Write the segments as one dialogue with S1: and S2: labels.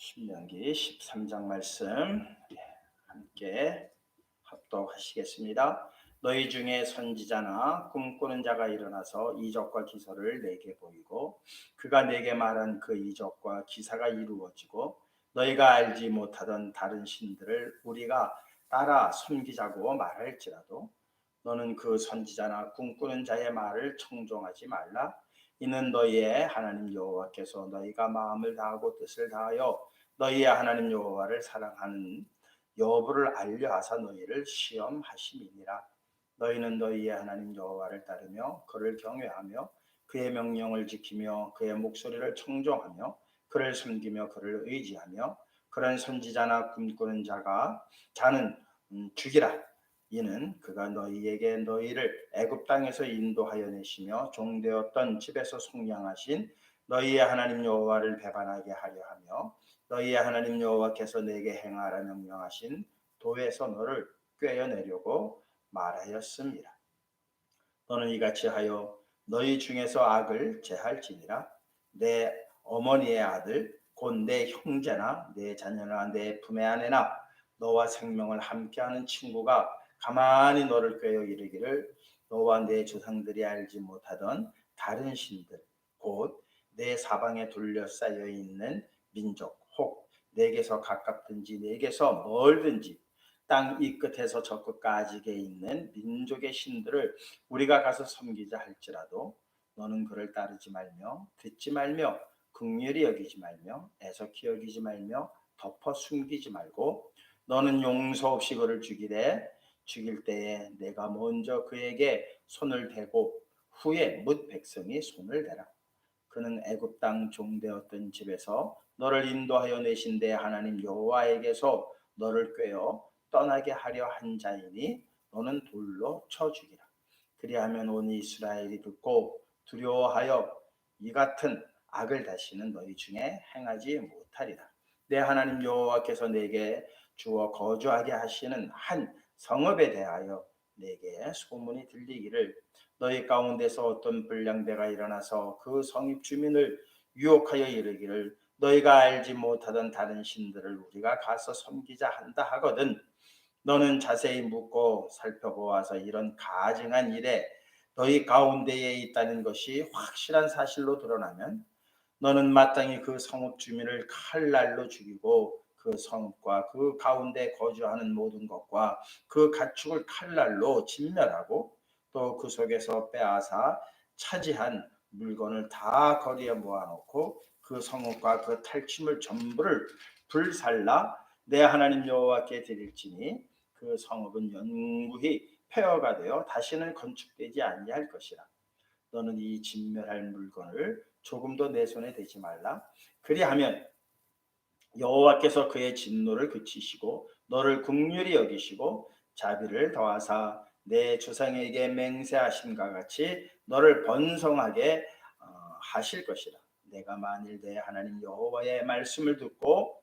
S1: 신명기 13장 말씀 함께 합독하시겠습니다. 너희 중에 선지자나 꿈꾸는 자가 일어나서 이적과 기사를 내게 보이고 그가 내게 말한 그 이적과 기사가 이루어지고 너희가 알지 못하던 다른 신들을 우리가 따라 섬기자고 말할지라도 너는 그 선지자나 꿈꾸는 자의 말을 청종하지 말라. 이는 너희의 하나님 여호와께서 너희가 마음을 다하고 뜻을 다하여 너희의 하나님 여호와를 사랑하는 여부를 알려 하사 너희를 시험하심이니라. 너희는 너희의 하나님 여호와를 따르며 그를 경외하며 그의 명령을 지키며 그의 목소리를 청종하며 그를 섬기며 그를 의지하며 그런 선지자나 꿈꾸는 자는 죽이라. 이는 그가 너희에게 너희를 애굽 땅에서 인도하여 내시며 종되었던 집에서 속량하신 너희의 하나님 여호와를 배반하게 하려 하며 너희의 하나님 여호와께서 내게 행하라 명령하신 도에서 너를 꿰어내려고 말하였습니다. 너는 이같이 하여 너희 중에서 악을 제할지니라. 내 어머니의 아들 곧 내 형제나 내 자녀나 내 품의 아내나 너와 생명을 함께하는 친구가 가만히 너를 꿰어 이르기를 너와 내 조상들이 알지 못하던 다른 신들 곧 내 사방에 둘러싸여 있는 민족 혹 내게서 가깝든지 내게서 멀든지 땅 이 끝에서 저 끝까지에 있는 민족의 신들을 우리가 가서 섬기자 할지라도 너는 그를 따르지 말며 듣지 말며 긍휼히 여기지 말며 애석히 여기지 말며 덮어 숨기지 말고 너는 용서 없이 그를 죽일 때에 내가 먼저 그에게 손을 대고 후에 뭇 백성이 손을 대라. 그는 애굽 땅 종되었던 집에서 너를 인도하여 내신 데 하나님 여호와에게서 너를 꿰어 떠나게 하려 한 자이니 너는 돌로 쳐 죽이라. 그리하면 온 이스라엘이 듣고 두려워하여 이 같은 악을 다시는 너희 중에 행하지 못하리라. 내 하나님 여호와께서 내게 주어 거주하게 하시는 한 성읍에 대하여 내게 소문이 들리기를 너희 가운데서 어떤 불량배가 일어나서 그 성읍 주민을 유혹하여 이르기를 너희가 알지 못하던 다른 신들을 우리가 가서 섬기자 한다 하거든. 너는 자세히 묻고 살펴보아서 이런 가증한 일에 너희 가운데에 있다는 것이 확실한 사실로 드러나면 너는 마땅히 그 성읍 주민을 칼날로 죽이고 그 성읍과 그 가운데 거주하는 모든 것과 그 가축을 칼날로 진멸하고 또 그 속에서 빼앗아 차지한 물건을 다 거리에 모아놓고 그 성읍과 그 탈취물 전부를 불살라 내 하나님 여호와께 드릴지니 그 성읍은 영구히 폐허가 되어 다시는 건축되지 아니할 것이라. 너는 이 진멸할 물건을 조금도 내 손에 대지 말라. 그리하면 여호와께서 그의 진노를 그치시고 너를 긍휼히 여기시고 자비를 더하사 내 조상에게 맹세하심과 같이 너를 번성하게 하실 것이라. 내가 만일 내 하나님 여호와의 말씀을 듣고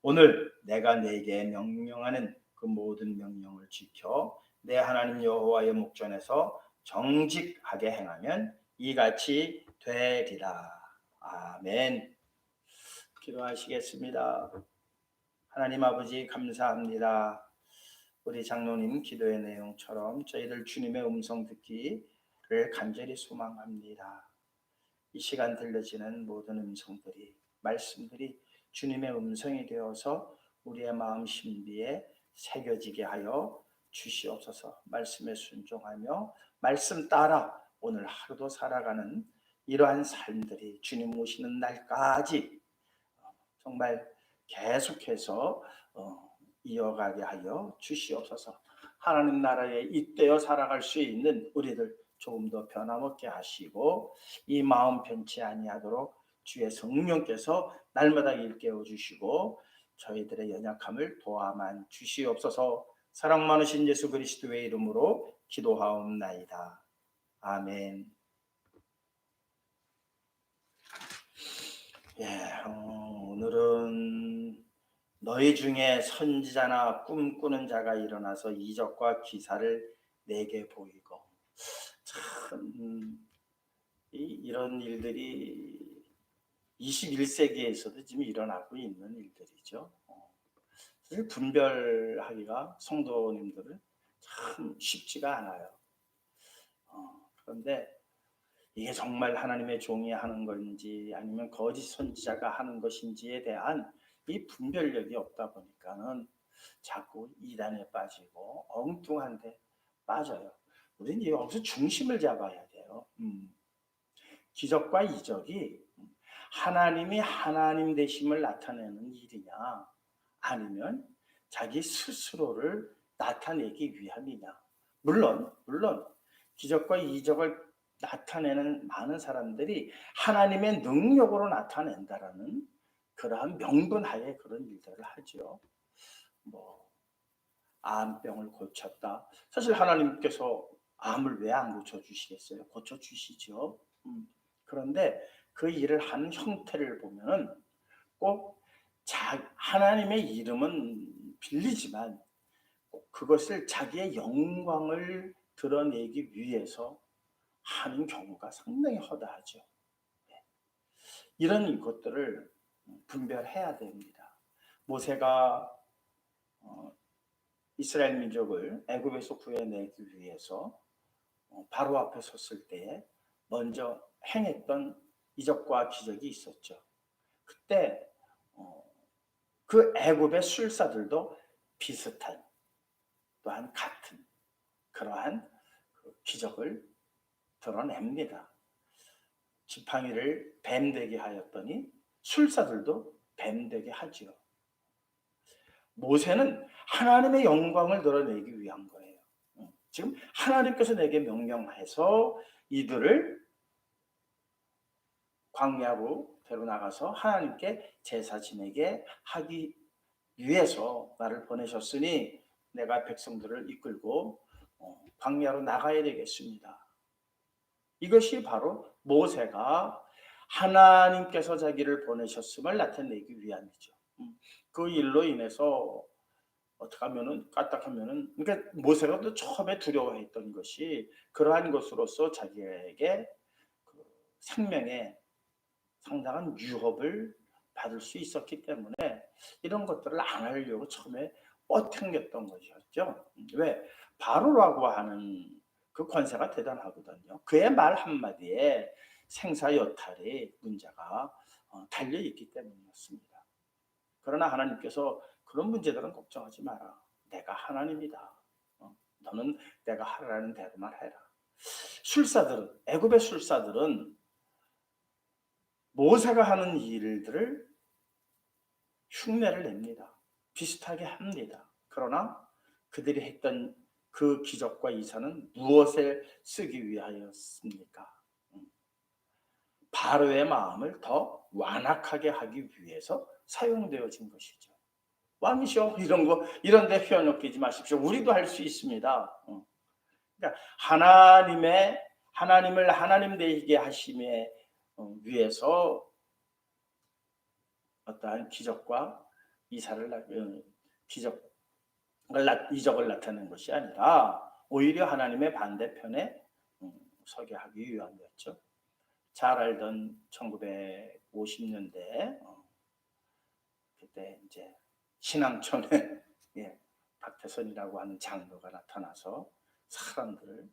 S1: 오늘 내가 내게 명령하는 그 모든 명령을 지켜 내 하나님 여호와의 목전에서 정직하게 행하면 이같이 되리라. 아멘. 기도하시겠습니다. 하나님 아버지 감사합니다. 우리 장로님 기도의 내용처럼 저희들 주님의 음성 듣기를 간절히 소망합니다. 이 시간 들려지는 모든 음성들이 말씀들이 주님의 음성이 되어서 우리의 마음 신비에 새겨지게 하여 주시옵소서. 말씀에 순종하며 말씀 따라 오늘 하루도 살아가는 이러한 삶들이 주님 오시는 날까지 정말 계속해서 이어가게 하여 주시옵소서. 하나님 나라에 잇대어 살아갈 수 있는 우리들 조금 더 변함없게 하시고 이 마음 변치 아니하도록 주의 성령께서 날마다 일깨워 주시고 저희들의 연약함을 도와만 주시옵소서. 사랑 많으신 예수 그리스도의 이름으로 기도하옵나이다. 아멘. 오늘은 너희 중에 선지자나 꿈꾸는 자가 일어나서 이적과 기사를 내게 보이고 참 이런 일들이 21세기에서도 지금 일어나고 있는 일들이죠. 사실 분별하기가 성도님들은 참 쉽지가 않아요. 그런데 이게 정말 하나님의 종이 하는 건지 아니면 거짓 선지자가 하는 것인지에 대한 이 분별력이 없다 보니까는 자꾸 이단에 빠지고 엉뚱한 데 빠져요. 우리는 여기서 중심을 잡아야 돼요. 기적과 이적이 하나님이 하나님 되심을 나타내는 일이냐 아니면 자기 스스로를 나타내기 위함이냐. 물론 기적과 이적을 나타내는 많은 사람들이 하나님의 능력으로 나타낸다라는 그러한 명분하에 그런 일들을 하죠. 뭐 암병을 고쳤다. 사실 하나님께서 암을 왜 안 고쳐주시겠어요? 고쳐주시죠. 그런데 그 일을 하는 형태를 보면은 꼭 하나님의 이름은 빌리지만 꼭 그것을 자기의 영광을 드러내기 위해서 하는 경우가 상당히 허다하죠. 이런 것들을 분별해야 됩니다. 모세가 이스라엘 민족을 애굽에서 구해내기 위해서 바로 앞에 섰을 때 먼저 행했던 이적과 기적이 있었죠. 그때 그 애굽의 술사들도 비슷한 또한 같은 그러한 기적을 드러냅니다. 지팡이를 뱀 되게 하였더니 술사들도 뱀 되게 하지요. 모세는 하나님의 영광을 드러내기 위한 거예요. 지금 하나님께서 내게 명령해서 이들을 광야로 데려나가서 하나님께 제사 지내게 하기 위해서 나를 보내셨으니 내가 백성들을 이끌고 광야로 나가야 되겠습니다. 이것이 바로 모세가 하나님께서 자기를 보내셨음을 나타내기 위함이죠. 그 일로 인해서 어떻게 하면은 까딱하면은 그러니까 모세가 또 처음에 두려워했던 것이 그러한 것으로서 자기에게 그 생명에 상당한 유혹을 받을 수 있었기 때문에 이런 것들을 안 하려고 처음에 뻗팅겼던 것이었죠. 왜? 바로라고 하는 그 권세가 대단하거든요. 그의 말 한마디에 생사여탈의 문제가 달려있기 때문이었습니다. 그러나 하나님께서 그런 문제들은 걱정하지 마라. 내가 하나님이다. 너는 내가 하라는 대로만 해라. 술사들은 애굽의 술사들은 모세가 하는 일들을 흉내를 냅니다. 비슷하게 합니다. 그러나 그들이 했던 그 기적과 이사는 무엇을 쓰기 위하였습니까? 바로의 마음을 더 완악하게 하기 위해서 사용되어진 것이죠. 왕이시여 이런 데 휘어넣기지 마십시오. 우리도 할 수 있습니다. 그러니까 하나님을 하나님 되게 하심에 위해서 어떠한 기적과 이적을 나타내는 것이 아니라 오히려 하나님의 반대편에 서게 하기 위함이었죠. 잘 알던 1950년대 그때 이제 신앙촌에 박태선이라고 하는 장로가 나타나서 사람들을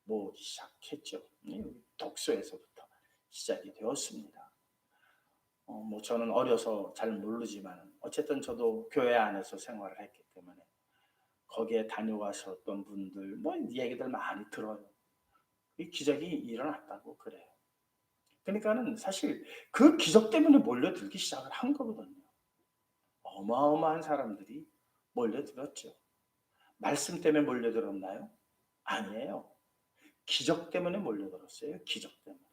S1: 모으기 시작했죠. 독서에서부터 시작이 되었습니다. 뭐 저는 어려서 잘 모르지만 어쨌든 저도 교회 안에서 생활을 했기 때문에 거기에 다녀가셨던 분들 뭐 얘기들 많이 들어요. 이 기적이 일어났다고 그래요. 그러니까는 사실 그 기적 때문에 몰려들기 시작을 한 거거든요. 어마어마한 사람들이 몰려들었죠. 말씀 때문에 몰려들었나요? 아니에요. 기적 때문에 몰려들었어요. 기적 때문에.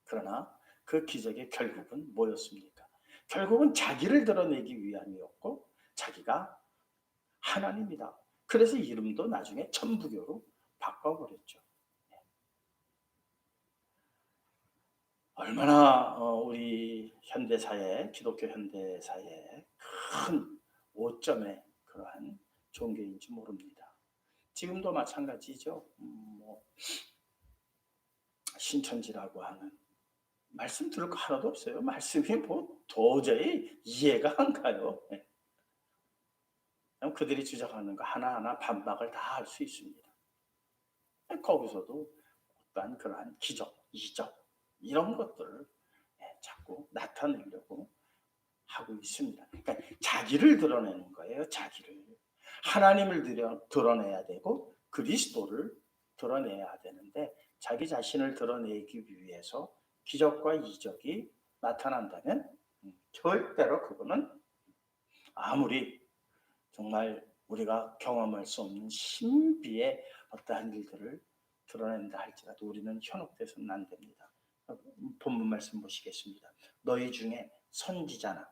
S1: 그러나 그 기적의 결국은 뭐였습니까? 결국은 자기를 드러내기 위함이었고 자기가 하나님이다. 그래서 이름도 나중에 천부교로 바꿔버렸죠. 얼마나 우리 현대사회, 기독교 현대사회의 큰 오점의 그러한 종교인지 모릅니다. 지금도 마찬가지죠. 뭐 신천지라고 하는 말씀 들을 거 하나도 없어요. 말씀이 뭐 도저히 이해가 안 가요. 예. 그들이 주장하는 거 하나하나 반박을 다 할 수 있습니다. 거기서도 어떠한 그러한 기적, 이적 이런 것들을 자꾸 나타내려고 하고 있습니다. 그러니까 자기를 드러내는 거예요. 자기를. 하나님을 드러내야 되고 그리스도를 드러내야 되는데 자기 자신을 드러내기 위해서 기적과 이적이 나타난다면 절대로 그거는 아무리 정말 우리가 경험할 수 없는 신비의 어떠한 일들을 드러낸다 할지라도 우리는 현혹돼서는 안 됩니다. 본문 말씀 보시겠습니다. 너희 중에 선지자나,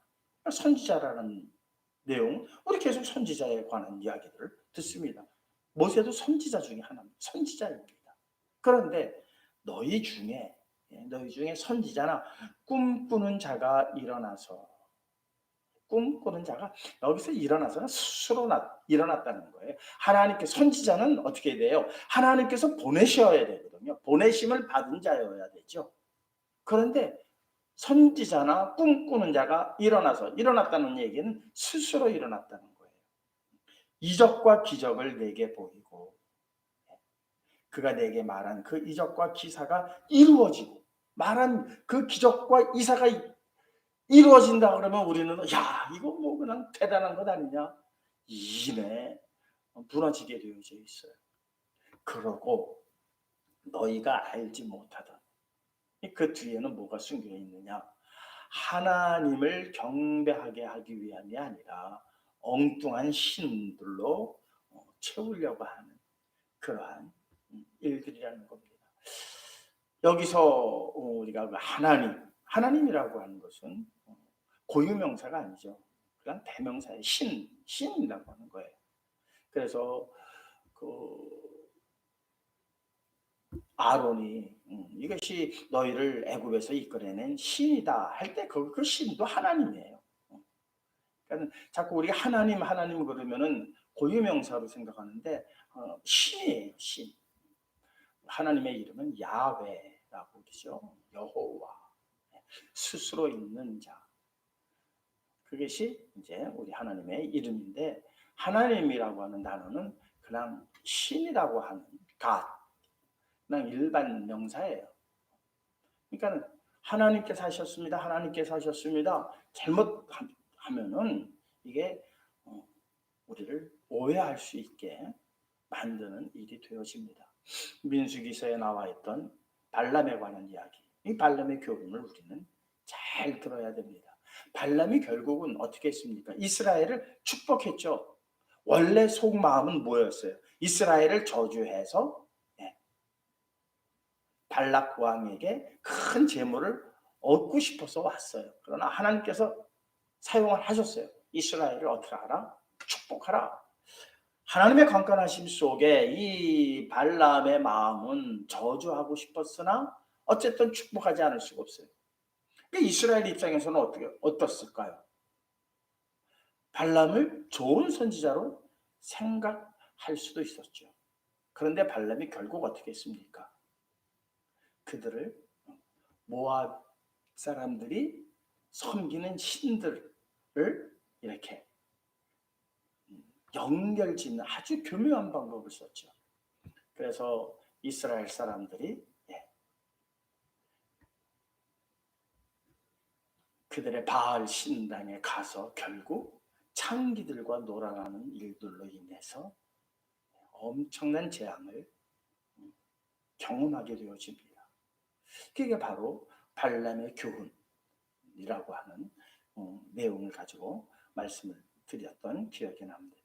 S1: 선지자라는 내용, 우리 계속 선지자에 관한 이야기들을 듣습니다. 모세도 선지자 중에 하나입니다. 선지자입니다. 그런데 너희 중에 선지자나 꿈꾸는 자가 일어나서, 꿈꾸는 자가 여기서 일어나서는 스스로 일어났다는 거예요. 하나님께, 선지자는 어떻게 돼요? 하나님께서 보내셔야 되거든요. 보내심을 받은 자여야 되죠. 그런데 선지자나 꿈꾸는 자가 일어났다는 얘기는 스스로 일어났다는 거예요. 이적과 기적을 내게 보이고 그가 내게 말한 그 이적과 기사가 이루어지고, 말한 그 기적과 이사가 이루어진다 그러면 우리는 야, 이거 뭐 그냥 대단한 것 아니냐, 이내 무너지게 되어져 있어요. 그러고 너희가 알지 못하던 그 뒤에는 뭐가 숨겨 있느냐, 하나님을 경배하게 하기 위함이 아니라 엉뚱한 신들로 채우려고 하는 그러한 일들이라는 겁니다. 여기서 우리가 그 하나님이라고 하는 것은 고유명사가 아니죠. 그냥 대명사의 신이라고 하는 거예요. 그래서 그 아론이 이것이 너희를 애굽에서 이끌어낸 신이다 할 때 그 신도 하나님이에요. 그러니까 자꾸 우리가 하나님 그러면은 고유명사로 생각하는데 신이에요. 신. 하나님의 이름은 야훼라고 그러죠. 여호와, 스스로 있는 자. 그것이 이제 우리 하나님의 이름인데, 하나님이라고 하는 단어는 그냥 신이라고 하는 God, 그냥 일반 명사예요. 그러니까 하나님께서 하셨습니다. 하나님께서 하셨습니다. 잘못하면은 이게 우리를 오해할 수 있게 만드는 일이 되어집니다. 민수기서에 나와 있던 발람에 관한 이야기, 이 발람의 교훈을 우리는 잘 들어야 됩니다. 발람이 결국은 어떻게 했습니까? 이스라엘을 축복했죠. 원래 속마음은 뭐였어요? 이스라엘을 저주해서 발락 왕에게 큰 재물을 얻고 싶어서 왔어요. 그러나 하나님께서 사용을 하셨어요. 이스라엘을 어떻게 하라? 축복하라. 하나님의 강건하심 속에 이 발람의 마음은 저주하고 싶었으나 어쨌든 축복하지 않을 수가 없어요. 이스라엘 입장에서는 어떻을까요? 발람을 좋은 선지자로 생각할 수도 있었죠. 그런데 발람이 결국 어떻게 했습니까? 그들을 모압 사람들이 섬기는 신들을 이렇게 연결짓는 아주 교묘한 방법을 썼죠. 그래서 이스라엘 사람들이 그들의 바알 신당에 가서 결국 창기들과 놀아나는 일들로 인해서 엄청난 재앙을 경험하게 되어집니다. 그게 바로 발람의 교훈이라고 하는 내용을 가지고 말씀을 드렸던 기억이 납니다.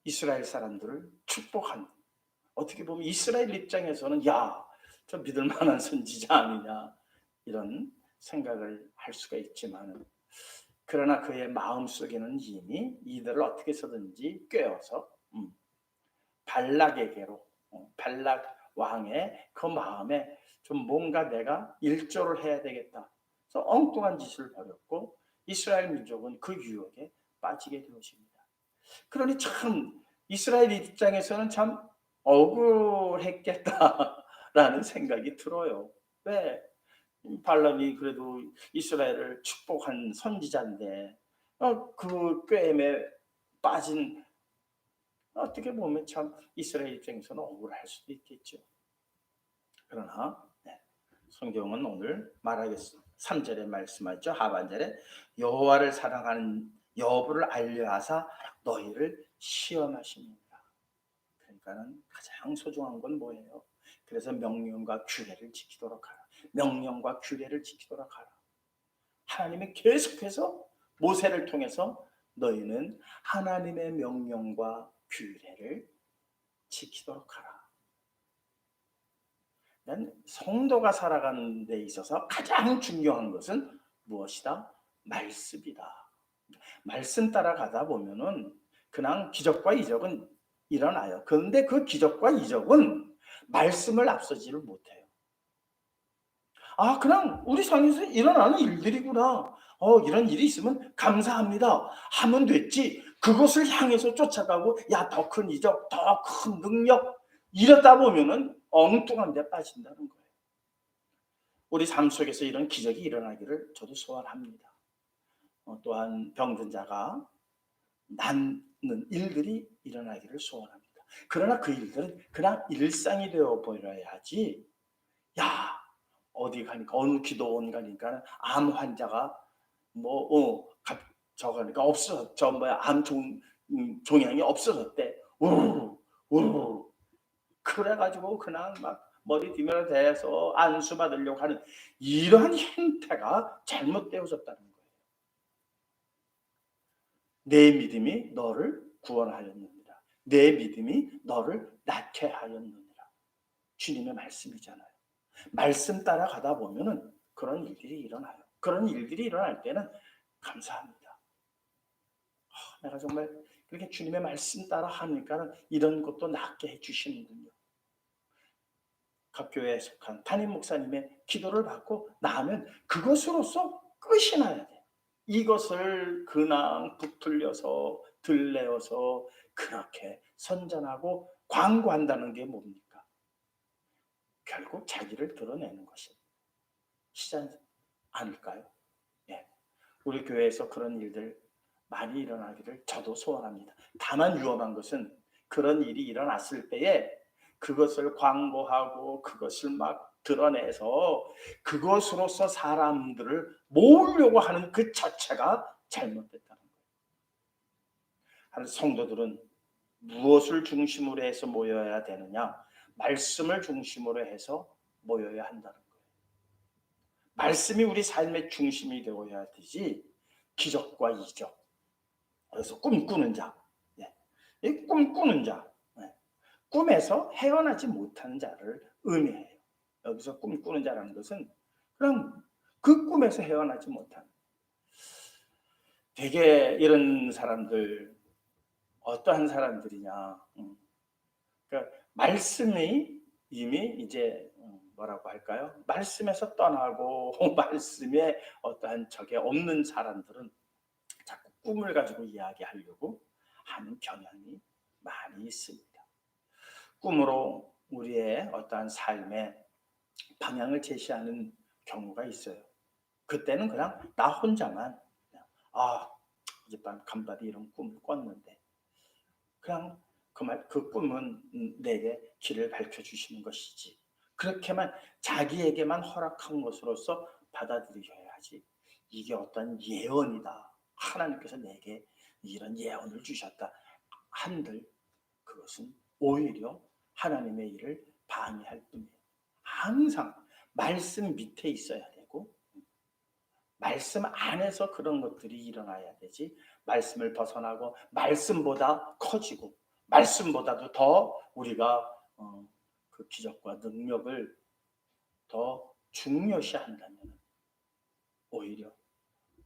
S1: 이스라엘 사람들을 축복한, 어떻게 보면 이스라엘 입장에서는 야, 저 믿을 만한 선지자 아니냐 이런 생각을 할 수가 있지만, 그러나 그의 마음속에는 이미 이들을 어떻게 해서든지 꿰어서 발락에게로, 발락 왕의 그 마음에 좀 뭔가 내가 일조를 해야 되겠다. 그래서 엉뚱한 짓을 벌였고 이스라엘 민족은 그 유혹에 빠지게 되었습니다. 그러니 참 이스라엘 입장에서는 참 억울했겠다라는 생각이 들어요. 왜? 발람이 그래도 이스라엘을 축복한 선지자인데 그 꾀임에 빠진, 어떻게 보면 참 이스라엘 입장에서는 억울할 수도 있겠죠. 그러나 성경은 오늘 말하겠습니다. 3절에 말씀하죠. 하반절에 여호와를 사랑하는 여부를 알려하사 너희를 시험하십니다. 그러니까는 가장 소중한 건 뭐예요? 그래서 명령과 규례를 지키도록 하라. 명령과 규례를 지키도록 하라. 하나님이 계속해서 모세를 통해서 너희는 하나님의 명령과 규례를 지키도록 하라. 성도가 살아가는 데 있어서 가장 중요한 것은 무엇이다? 말씀이다. 말씀 따라가다 보면은 그냥 기적과 이적은 일어나요. 그런데 그 기적과 이적은 말씀을 앞서지를 못해요. 그냥 우리 삶에서 일어나는 일들이구나. 이런 일이 있으면 감사합니다 하면 됐지. 그것을 향해서 쫓아가고 더 큰 이적, 더 큰 능력 이러다 보면은 엉뚱한 데 빠진다는 거예요. 우리 삶 속에서 이런 기적이 일어나기를 저도 소원합니다. 또한 병든 자가 낫는 일들이 일어나기를 소원합니다. 그러나 그 일들은 그냥 일상이 되어 버려야지. 어디 가니까 어느 기도원 가니까 암 환자가 저거니까 없어졌. 암 종양이 없어졌대. 우 그래가지고 그냥 막 머리 뒤집어 대서 안수 받으려고 하는 이러한 행태가 잘못되어졌다는 거예요. 내 믿음이 너를 구원하였느니라. 내 믿음이 너를 낫게 하였느니라. 주님의 말씀이잖아요. 말씀 따라가다 보면은 그런 일들이 일어나요. 그런 일들이 일어날 때는 감사합니다. 내가 정말 그렇게 주님의 말씀 따라 하니까 이런 것도 낫게 해주시는군요. 각교회에 속한 담임 목사님의 기도를 받고 나면 그것으로서 끝이 나야 돼. 이것을 그냥 부풀려서 들레어서 그렇게 선전하고 광고한다는 게 뭡니까? 결국 자기를 드러내는 것이지 않을까요? 우리 교회에서 그런 일들 많이 일어나기를 저도 소원합니다. 다만 위험한 것은 그런 일이 일어났을 때에 그것을 광고하고 그것을 막 드러내서 그것으로서 사람들을 모으려고 하는 그 자체가 잘못됐다는 거예요. 성도들은 무엇을 중심으로 해서 모여야 되느냐? 말씀을 중심으로 해서 모여야 한다는 거예요. 말씀이 우리 삶의 중심이 되어야 되지. 기적과 이적, 그래서 꿈꾸는 자, 이 꿈꾸는 자, 꿈에서 헤어나지 못하는 자를 의미해요. 여기서 꿈꾸는 자라는 것은 그럼 그 꿈에서 헤어나지 못하는, 되게 이런 사람들 어떠한 사람들이냐? 그러니까 말씀이 이미 이제 뭐라고 할까요? 말씀에서 떠나고 말씀에 어떠한 적에 없는 사람들은 자꾸 꿈을 가지고 이야기하려고 하는 경향이 많이 있습니다. 꿈으로 우리의 어떠한 삶의 방향을 제시하는 경우가 있어요. 그때는 그냥 나 혼자만 어젯밤 간밤에 이런 꿈을 꿨는데 그냥 그 꿈은 내게 길을 밝혀주시는 것이지, 그렇게만 자기에게만 허락한 것으로서 받아들여야지. 이게 어떤 예언이다, 하나님께서 내게 이런 예언을 주셨다 한들 그것은 오히려 하나님의 일을 방해할 뿐이에요. 항상 말씀 밑에 있어야 되고 말씀 안에서 그런 것들이 일어나야 되지, 말씀을 벗어나고 말씀보다 커지고 말씀보다도 더 우리가 그 기적과 능력을 더 중요시한다면 오히려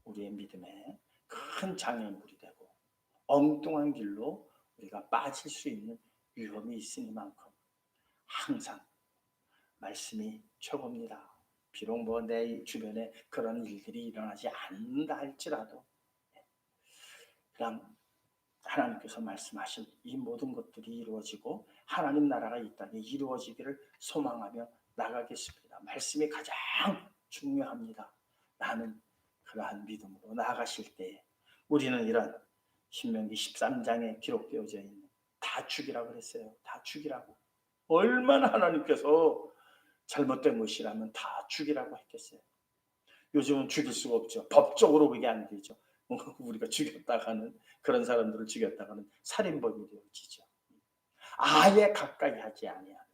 S1: 우리의 믿음에 큰 장애물이 되고 엉뚱한 길로 우리가 빠질 수 있는 위험이 있으니만큼 항상 말씀이 최고입니다. 비록 내 주변에 그런 일들이 일어나지 않는다 할지라도 그냥 하나님께서 말씀하신 이 모든 것들이 이루어지고 하나님 나라가 이 땅에 이루어지기를 소망하며 나가겠습니다. 말씀이 가장 중요합니다. 나는 그러한 믿음으로 나아가실 때에 우리는 이런 신명기 13장에 기록되어져 있는 다 죽이라고 그랬어요. 다 죽이라고. 얼마나 하나님께서 잘못된 것이라면 다 죽이라고 했겠어요. 요즘은 죽일 수가 없죠. 법적으로 그게 안 되죠. 우리가 죽였다가는 그런 사람들을 죽였다가는 살인범이 되어지죠. 아예 가까이 하지 아니하고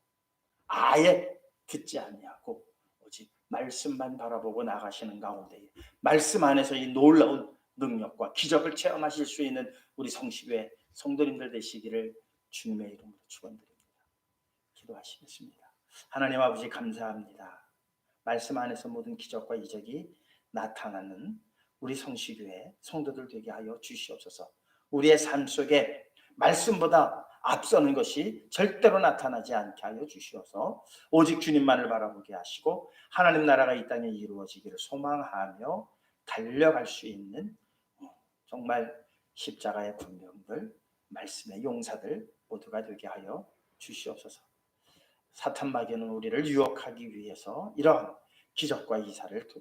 S1: 아예 듣지 아니하고 오직 말씀만 바라보고 나가시는 가운데 말씀 안에서 이 놀라운 능력과 기적을 체험하실 수 있는 우리 성시교회 성도님들 되시기를 주님의 이름으로 축원드립니다. 기도하시겠습니다. 하나님 아버지 감사합니다. 말씀 안에서 모든 기적과 이적이 나타나는 우리 성시교회 성도들 되게 하여 주시옵소서. 우리의 삶 속에 말씀보다 앞서는 것이 절대로 나타나지 않게 하여 주시옵소서. 오직 주님만을 바라보게 하시고 하나님 나라가 이 땅에 이루어지기를 소망하며 달려갈 수 있는 정말 십자가의 군병들, 말씀의 용사들 모두가 되게 하여 주시옵소서. 사탄 마귀는 우리를 유혹하기 위해서 이러한 기적과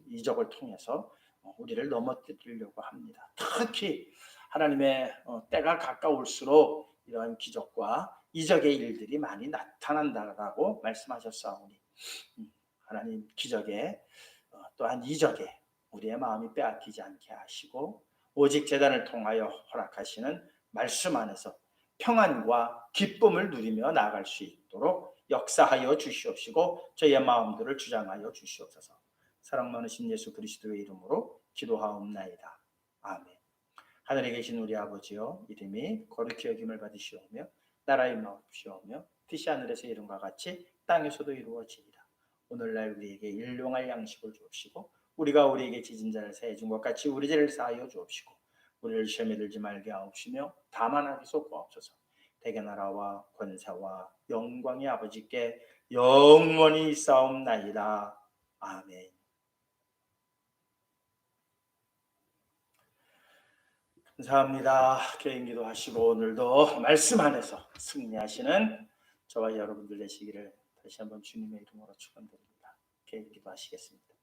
S1: 이적을 통해서 우리를 넘어뜨리려고 합니다. 특히 하나님의 때가 가까울수록 이러한 기적과 이적의 일들이 많이 나타난다라고 말씀하셨사오니 하나님 기적에 또한 이적에 우리의 마음이 빼앗기지 않게 하시고 오직 제단을 통하여 허락하시는 말씀 안에서 평안과 기쁨을 누리며 나아갈 수 있도록 역사하여 주시옵시고 저희의 마음들을 주장하여 주시옵소서. 사랑 많으신 예수 그리스도의 이름으로 기도하옵나이다. 아멘. 하늘에 계신 우리 아버지여, 이름이 거룩히 여김을 받으시오며 나라의 마옵시오며 뜻이 하늘에서 이룬과 같이 땅에서도 이루어지이다. 오늘날 우리에게 일용할 양식을 주옵시고 우리가 우리에게 지진 자를 사해 준 것 같이 우리 죄를 사하여 주옵시고 우리를 시험에 들지 말게 하옵시며 다만 하기소 구하옵소서. 대개 나라와 권세와 영광이 아버지께 영원히 있사옵나이다. 아멘. 감사합니다. 개인기도 하시고 오늘도 말씀 안에서 승리하시는 저와 여러분들 되시기를 다시 한번 주님의 이름으로 축원드립니다. 개인기도 하시겠습니다.